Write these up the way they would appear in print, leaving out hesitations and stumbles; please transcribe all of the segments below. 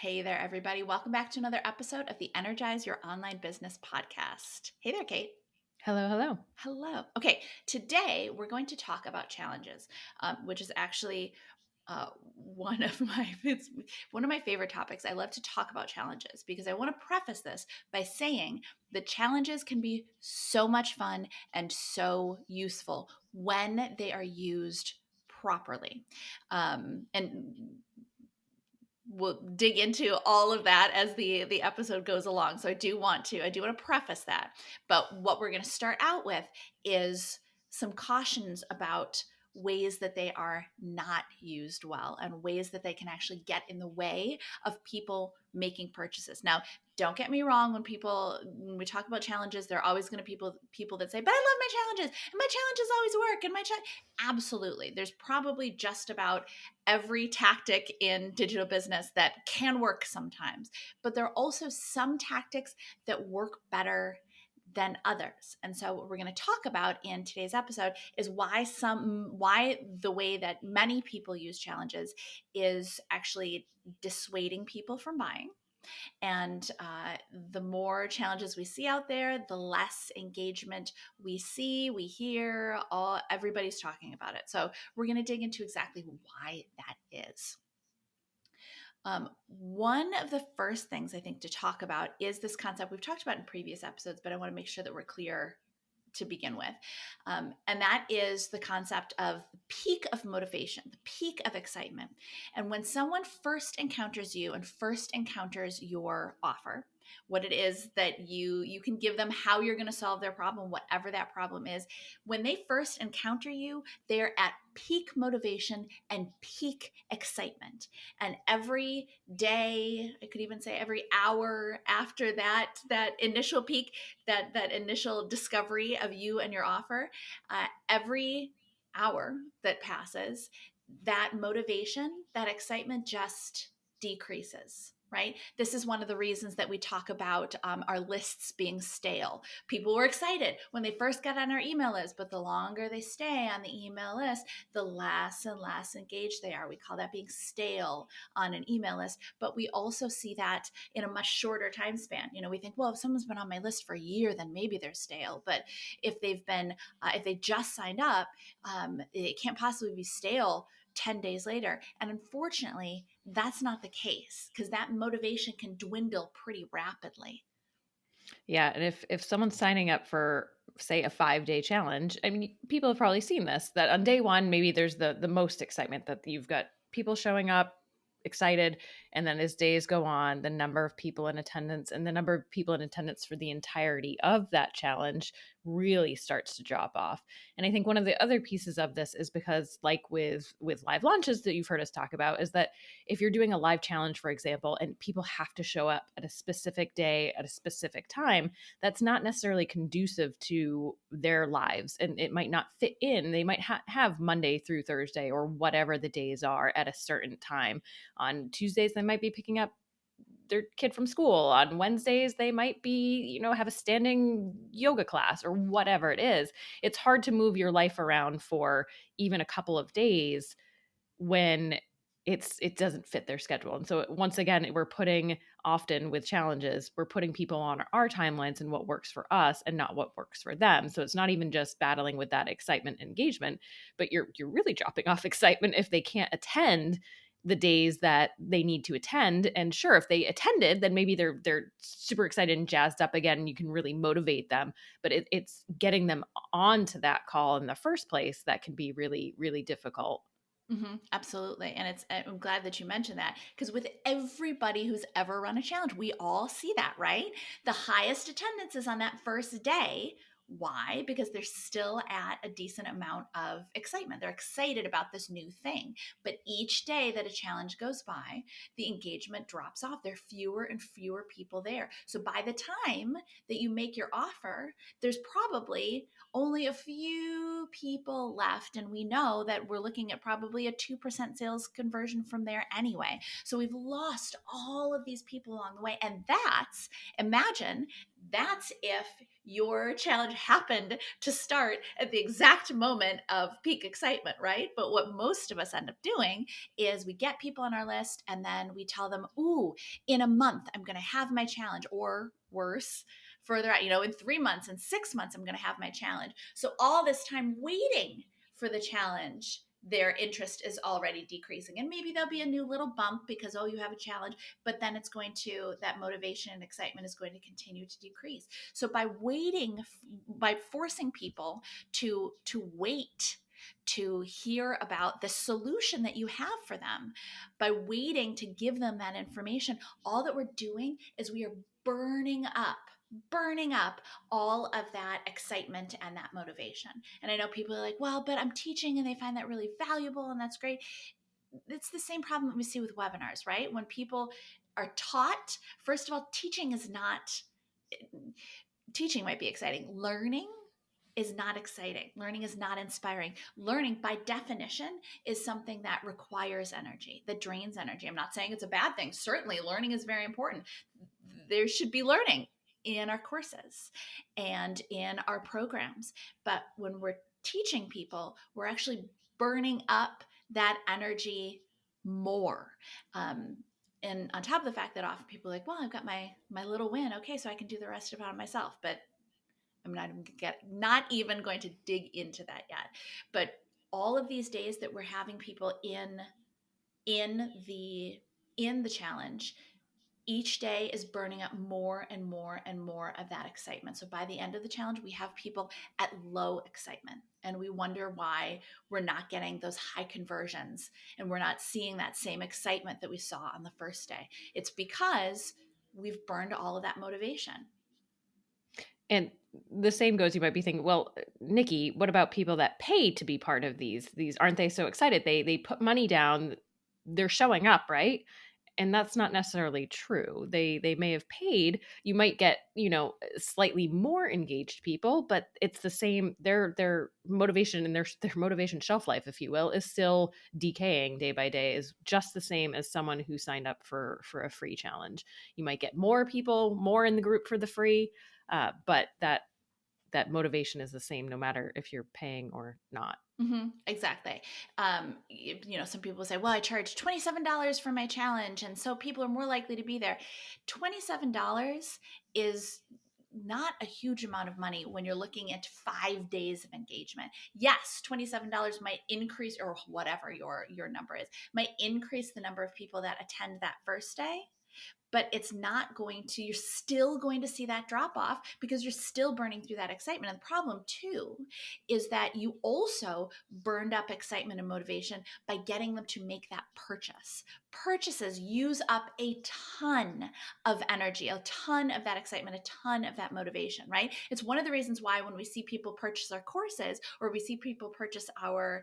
Hey there, everybody. Welcome back to another episode of the Energize Your Online Business podcast. Hey there, Kate. Hello, hello. Hello. Okay, today we're going to talk about challenges, which is actually one of my favorite topics. I love to talk about challenges because I want to preface this by saying the challenges can be so much fun and so useful when they are used properly. And we'll dig into all of that as the episode goes along. So I do want to preface that. But what we're going to start out with is some cautions about ways that they are not used well and ways that they can actually get in the way of people making purchases. Now, don't get me wrong, when we talk about challenges, there are always going to be people that say, "But I love my challenges and my challenges always work." And absolutely. There's probably just about every tactic in digital business that can work sometimes, but there are also some tactics that work better than others. And so what we're going to talk about in today's episode is why the way that many people use challenges is actually dissuading people from buying. And the more challenges we see out there, the less engagement we see, we hear, everybody's talking about it. So we're going to dig into exactly why that is. One of the first things I think to talk about is this concept we've talked about in previous episodes, but I want to make sure that we're clear to begin with. And that is the concept of the peak of motivation, the peak of excitement. And when someone first encounters you and first encounters your offer, what it is that you can give them, how you're going to solve their problem, whatever that problem is, when they first encounter you, they're at peak motivation and peak excitement. And every day, I could even say every hour after that initial peak, that initial discovery of you and your offer, every hour that passes, that motivation, that excitement just decreases. Right? This is one of the reasons that we talk about our lists being stale. People were excited when they first got on our email list, but the longer they stay on the email list, the less and less engaged they are. We call that being stale on an email list, but we also see that in a much shorter time span. We think, well, if someone's been on my list for a year, then maybe they're stale. But if if they just signed up, it can't possibly be stale 10 days later. And unfortunately, that's not the case because that motivation can dwindle pretty rapidly. Yeah, and if someone's signing up for, say, a 5-day challenge, I mean, people have probably seen this, that on day one, maybe there's the most excitement, that you've got people showing up excited, and then as days go on, the number of people in attendance and the number of people in attendance for the entirety of that challenge really starts to drop off. And I think one of the other pieces of this is because, like with live launches that you've heard us talk about, is that if you're doing a live challenge, for example, and people have to show up at a specific day at a specific time, that's not necessarily conducive to their lives, and it might not fit in. They might have Monday through Thursday or whatever the days are at a certain time. On Tuesdays, they might be picking up their kid from school. On Wednesdays, they might be, have a standing yoga class or whatever it is. It's hard to move your life around for even a couple of days when it doesn't fit their schedule. And so once again, often with challenges, we're putting people on our timelines and what works for us and not what works for them. So it's not even just battling with that excitement and engagement, but you're really dropping off excitement if they can't attend the days that they need to attend. And sure, if they attended, then maybe they're super excited and jazzed up again, and you can really motivate them. But it's getting them onto that call in the first place that can be really, really difficult. Absolutely. And I'm glad that you mentioned that because with everybody who's ever run a challenge, we all see that, right? The highest attendance is on that first day. Why? Because they're still at a decent amount of excitement. They're excited about this new thing. But each day that a challenge goes by, the engagement drops off. There are fewer and fewer people there. So by the time that you make your offer, there's probably only a few people left. And we know that we're looking at probably a 2% sales conversion from there anyway. So we've lost all of these people along the way. And imagine That's if your challenge happened to start at the exact moment of peak excitement, right? But what most of us end up doing is we get people on our list and then we tell them, ooh, in a month, I'm going to have my challenge, or worse, further out, in 3 months and 6 months, I'm going to have my challenge. So all this time waiting for the challenge, their interest is already decreasing. And maybe there'll be a new little bump because, oh, you have a challenge, but then that motivation and excitement is going to continue to decrease. So by forcing people to wait to hear about the solution that you have for them, by waiting to give them that information, all that we're doing is we are burning up all of that excitement and that motivation. And I know people are like, well, but I'm teaching and they find that really valuable and that's great. It's the same problem that we see with webinars, right? When people are taught, first of all, teaching might be exciting. Learning is not exciting. Learning is not inspiring. Learning, by definition, is something that requires energy, that drains energy. I'm not saying it's a bad thing. Certainly, learning is very important. There should be learning in our courses and in our programs. But when we're teaching people, we're actually burning up that energy more. Um, and on top of the fact that often people are like, well, I've got my little win. Okay, so I can do the rest of it on myself. But I'm not even going to dig into that yet. But all of these days that we're having people in the in the challenge, each day is burning up more and more and more of that excitement. So by the end of the challenge, we have people at low excitement, and we wonder why we're not getting those high conversions and we're not seeing that same excitement that we saw on the first day. It's because we've burned all of that motivation. And the same goes, you might be thinking, well, Nikki, what about people that pay to be part of these? These aren't they so excited? They put money down, they're showing up, right? And that's not necessarily true. They may have paid. You might get, slightly more engaged people, but it's the same. Their motivation and their motivation shelf life, if you will, is still decaying day by day, is just the same as someone who signed up for a free challenge. You might get more people, more in the group for the free, but that motivation is the same no matter if you're paying or not. Exactly. Some people say, well, I charge $27 for my challenge, and so people are more likely to be there. $27 is not a huge amount of money when you're looking at 5 days of engagement. Yes, $27 might increase, or whatever your number is, might increase the number of people that attend that first day, but it's not going to, you're still going to see that drop off because you're still burning through that excitement. And the problem too is that you also burned up excitement and motivation by getting them to make that purchase. Purchases use up a ton of energy, a ton of that excitement, a ton of that motivation, right? It's one of the reasons why when we see people purchase our courses or we see people purchase our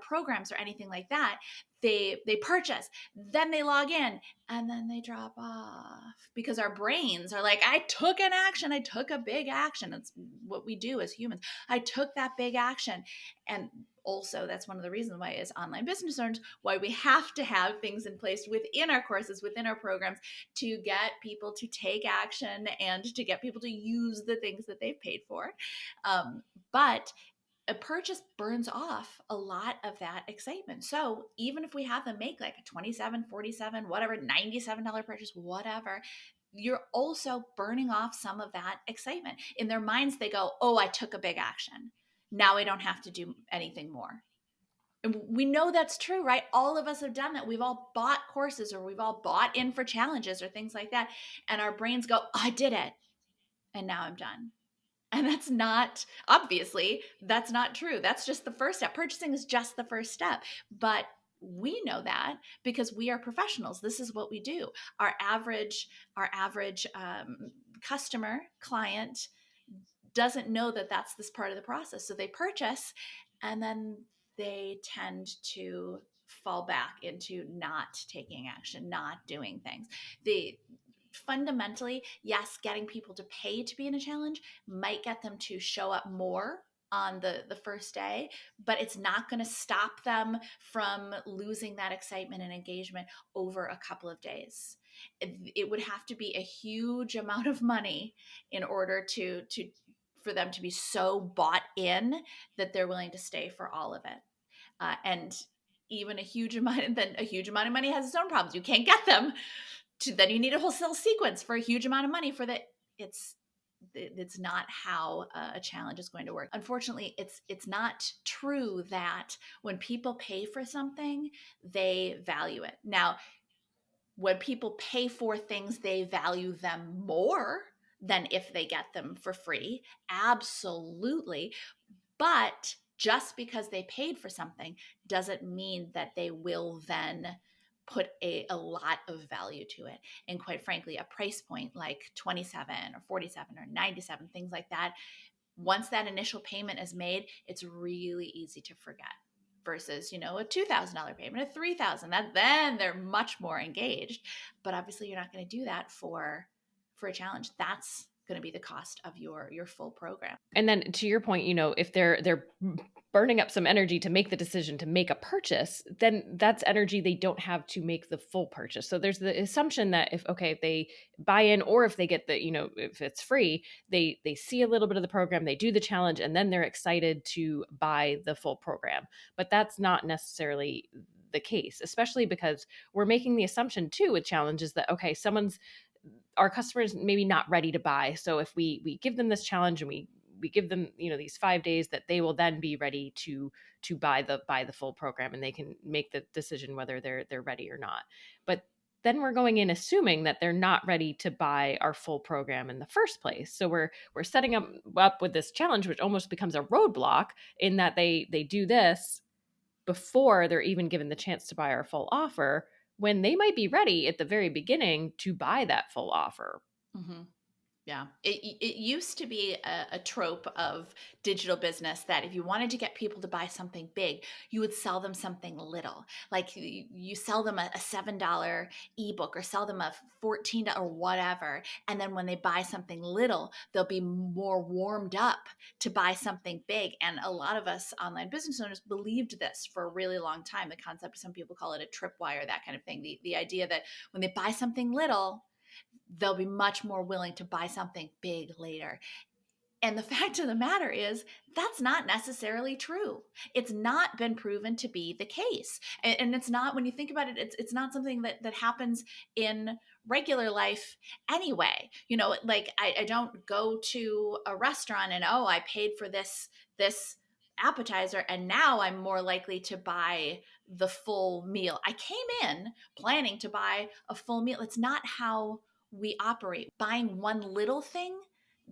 programs or anything like that, they purchase, then they log in, and then they drop off because our brains are like, I took an action. I took a big action. That's what we do as humans. I took that big action. And also, that's one of the reasons why, as online business owners, why we have to have things in place within our courses, within our programs, to get people to take action and to get people to use the things that they've paid for. But a purchase burns off a lot of that excitement. So even if we have them make like a 27, 47, whatever, $97 purchase, whatever, you're also burning off some of that excitement. In their minds, they go, oh, I took a big action. Now I don't have to do anything more. And we know that's true, right? All of us have done that. We've all bought courses or we've all bought in for challenges or things like that. And our brains go, I did it. And now I'm done. And that's not true. That's just the first step. Purchasing is just the first step. But we know that because we are professionals. This is what we do. Our average customer client doesn't know that that's this part of the process. So they purchase and then they tend to fall back into not taking action, not doing things. The Fundamentally, yes, getting people to pay to be in a challenge might get them to show up more on the first day, but it's not going to stop them from losing that excitement and engagement over a couple of days. It would have to be a huge amount of money in order to for them to be so bought in that they're willing to stay for all of it. And even a huge amount of money has its own problems. You can't get them. Then you need a whole sales sequence for a huge amount of money for that. It's it's not how a challenge is going to work. Unfortunately, it's not true that when people pay for something, they value it. Now, when people pay for things, they value them more than if they get them for free. Absolutely. But just because they paid for something doesn't mean that they will then put a lot of value to it. And quite frankly, a price point like 27 or 47 or 97, things like that, once that initial payment is made, it's really easy to forget. Versus, a $2,000 payment, a $3,000, that then they're much more engaged. But obviously, you're not going to do that for a challenge. That's going to be the cost of your full program. And then to your point, if they're burning up some energy to make the decision to make a purchase, then that's energy they don't have to make the full purchase. So there's the assumption that if they buy in, or if they get if it's free, they see a little bit of the program, they do the challenge, and then they're excited to buy the full program. But that's not necessarily the case, especially because we're making the assumption too with challenges that, okay, our customers maybe not ready to buy. So if we give them this challenge and we give them these 5 days, that they will then be ready to buy the full program, and they can make the decision whether they're ready or not. But then we're going in assuming that they're not ready to buy our full program in the first place. So we're setting them up with this challenge, which almost becomes a roadblock, in that they do this before they're even given the chance to buy our full offer, when they might be ready at the very beginning to buy that full offer. Mm-hmm. Yeah. It used to be a trope of digital business that if you wanted to get people to buy something big, you would sell them something little. Like you sell them a $7 ebook, or sell them a $14 or whatever. And then when they buy something little, they'll be more warmed up to buy something big. And a lot of us online business owners believed this for a really long time. The concept, some people call it a tripwire, that kind of thing. The idea that when they buy something little, they'll be much more willing to buy something big later. And the fact of the matter is, that's not necessarily true. It's not been proven to be the case. And it's not, when you think about it, it's not something that happens in regular life anyway. Like I don't go to a restaurant and, oh, I paid for this appetizer and now I'm more likely to buy the full meal. I came in planning to buy a full meal. It's not how we operate. Buying one little thing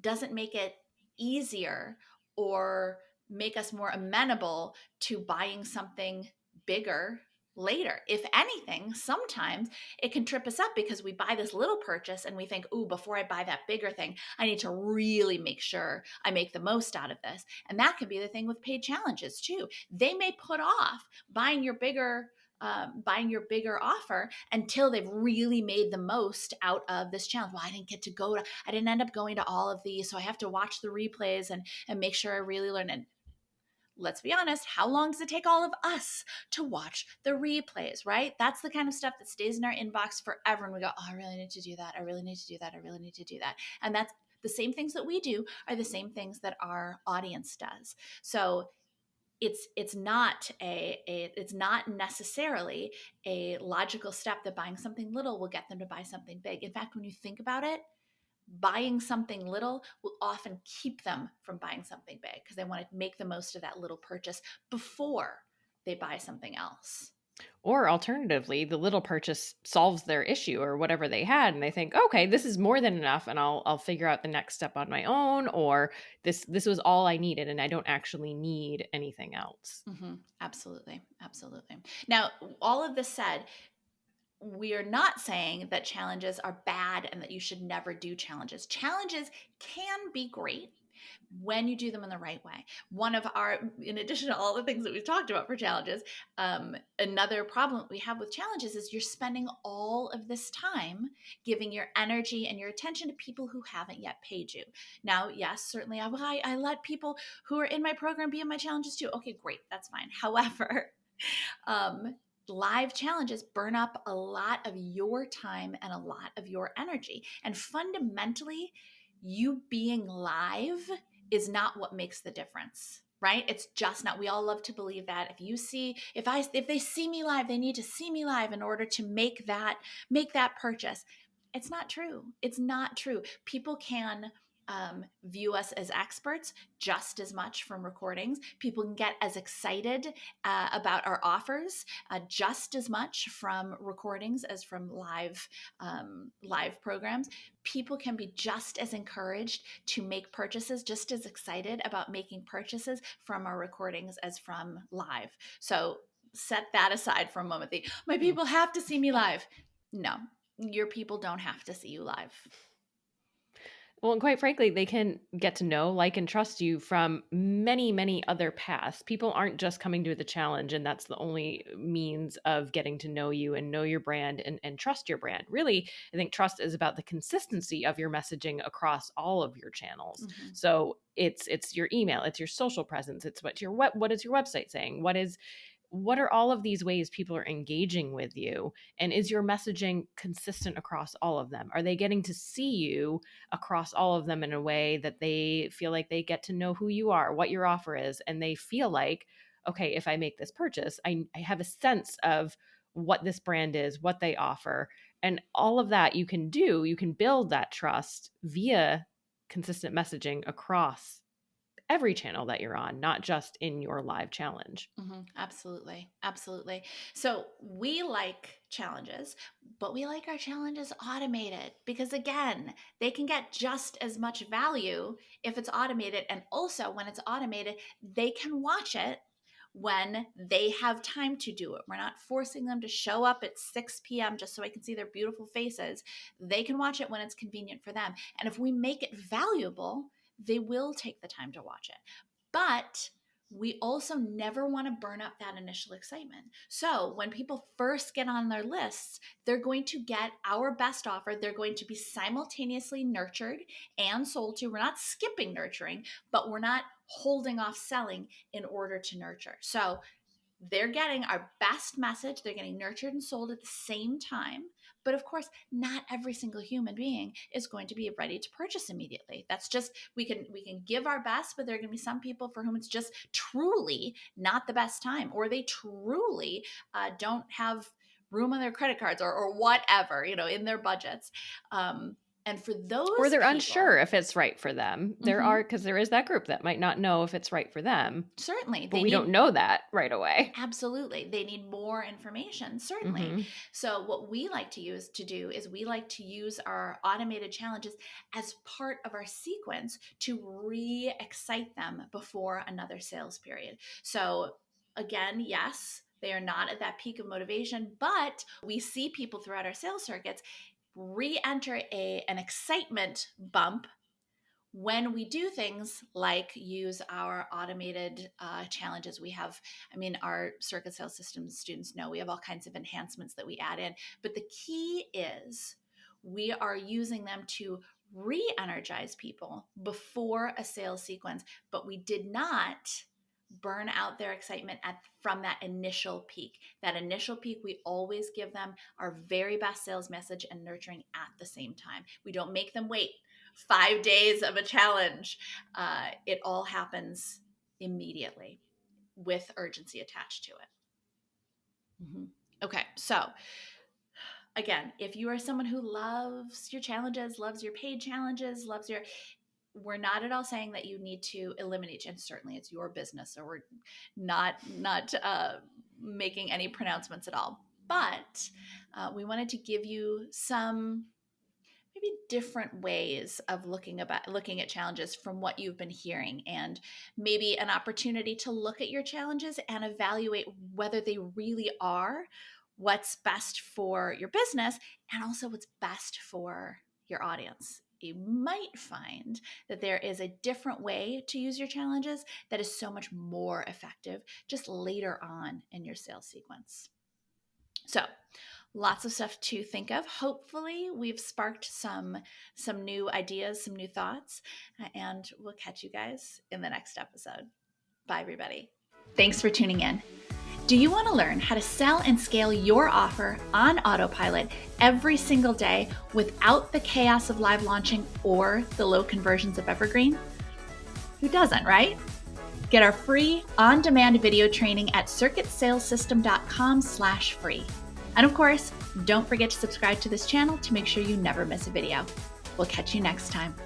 doesn't make it easier or make us more amenable to buying something bigger later. If anything, sometimes it can trip us up because we buy this little purchase and we think, ooh, before I buy that bigger thing, I need to really make sure I make the most out of this. And that could be the thing with paid challenges too. They may put off buying your bigger offer until they've really made the most out of this challenge. Well, I didn't end up going to all of these, so I have to watch the replays and make sure I really learn. And let's be honest, how long does it take all of us to watch the replays, right? That's the kind of stuff that stays in our inbox forever. And we go, oh, I really need to do that. I really need to do that. I really need to do that. And that's the same things that we do are the same things that our audience does. So it's not it's not necessarily a logical step that buying something little will get them to buy something big. In fact, when you think about it, buying something little will often keep them from buying something big because they want to make the most of that little purchase before they buy something else. Or alternatively, the little purchase solves their issue or whatever they had, and they think, okay, this is more than enough, and I'll figure out the next step on my own, or this was all I needed, and I don't actually need anything else. Mm-hmm. Absolutely, absolutely. Now, all of this said, we are not saying that challenges are bad and that you should never do challenges. Challenges can be great when you do them in the right way. In addition to all the things that we've talked about for challenges, another problem we have with challenges is you're spending all of this time giving your energy and your attention to people who haven't yet paid you. Now, yes, certainly I let people who are in my program be in my challenges too. Okay, great, that's fine. However, um, live challenges burn up a lot of your time and a lot of your energy. And fundamentally, you being live is not what makes the difference, right? It's just not. We all love to believe that if they see me live, they need to see me live in order to make that purchase. It's not true. It's not true. People can view us as experts just as much from recordings. People can get as excited about our offers just as much from recordings as from live programs. People can be just as encouraged to make purchases, just as excited about making purchases from our recordings as from live. So set that aside for a moment. My people have to see me live. No, your people don't have to see you live. Well, and quite frankly, they can get to know, like, and trust you from many, many other paths. People aren't just coming to the challenge, and that's the only means of getting to know you and know your brand and trust your brand. Really, I think trust is about the consistency of your messaging across all of your channels. Mm-hmm. So it's your email, it's your social presence, it's what is your website saying, what are all of these ways people are engaging with you? And is your messaging consistent across all of them? Are they getting to see you across all of them in a way that they feel like they get to know who you are, what your offer is, and they feel like, okay, if I make this purchase, I have a sense of what this brand is, what they offer. And all of that you can do, you can build that trust via consistent messaging across every channel that you're on, not just in your live challenge. Mm-hmm. Absolutely. Absolutely. So we like challenges, but we like our challenges automated because, again, they can get just as much value if it's automated. And also, when it's automated, they can watch it when they have time to do it. We're not forcing them to show up at 6 p.m. just so I can see their beautiful faces. They can watch it when it's convenient for them. And if we make it valuable, they will take the time to watch it. But we also never want to burn up that initial excitement. So when people first get on their lists, they're going to get our best offer. They're going to be simultaneously nurtured and sold to. We're not skipping nurturing, but we're not holding off selling in order to nurture. So they're getting our best message. They're getting nurtured and sold at the same time. But of course, not every single human being is going to be ready to purchase immediately. That's just we can give our best, but there are going to be some people for whom it's just truly not the best time, or they truly don't have room on their credit cards or whatever, in their budgets. And for Or those they're people, unsure if it's right for them. mm-hmm, Because there is that group that might not know if it's right for them, certainly but they we don't need. know that right away. Absolutely. They need more information, certainly. Mm-hmm. So, what we like to do is we like to use our automated challenges as part of our sequence to re excite them before another sales period. So, again, yes, they are not at that peak of motivation, but we see people throughout our sales circuits re enter an excitement bump when we do things like use our automated challenges. We have, our circuit sales systems students know we have all kinds of enhancements that we add in, but the key is we are using them to re-energize people before a sales sequence, but we did not burn out their excitement from that initial peak. That initial peak, we always give them our very best sales message and nurturing at the same time. We don't make them wait 5 days of a challenge. It all happens immediately with urgency attached to it. Mm-hmm. Okay, so again, if you are someone who loves your challenges, loves your paid challenges, we're not at all saying that you need to eliminate, and certainly it's your business, so we're not making any pronouncements at all. But we wanted to give you some maybe different ways of looking at challenges from what you've been hearing, and maybe an opportunity to look at your challenges and evaluate whether they really are what's best for your business and also what's best for your audience. You might find that there is a different way to use your challenges that is so much more effective just later on in your sales sequence. So, lots of stuff to think of. Hopefully, we've sparked some new ideas, some new thoughts, and we'll catch you guys in the next episode. Bye, everybody. Thanks for tuning in. Do you want to learn how to sell and scale your offer on autopilot every single day without the chaos of live launching or the low conversions of Evergreen? Who doesn't, right? Get our free on-demand video training at circuitsalessystem.com/free. And of course, don't forget to subscribe to this channel to make sure you never miss a video. We'll catch you next time.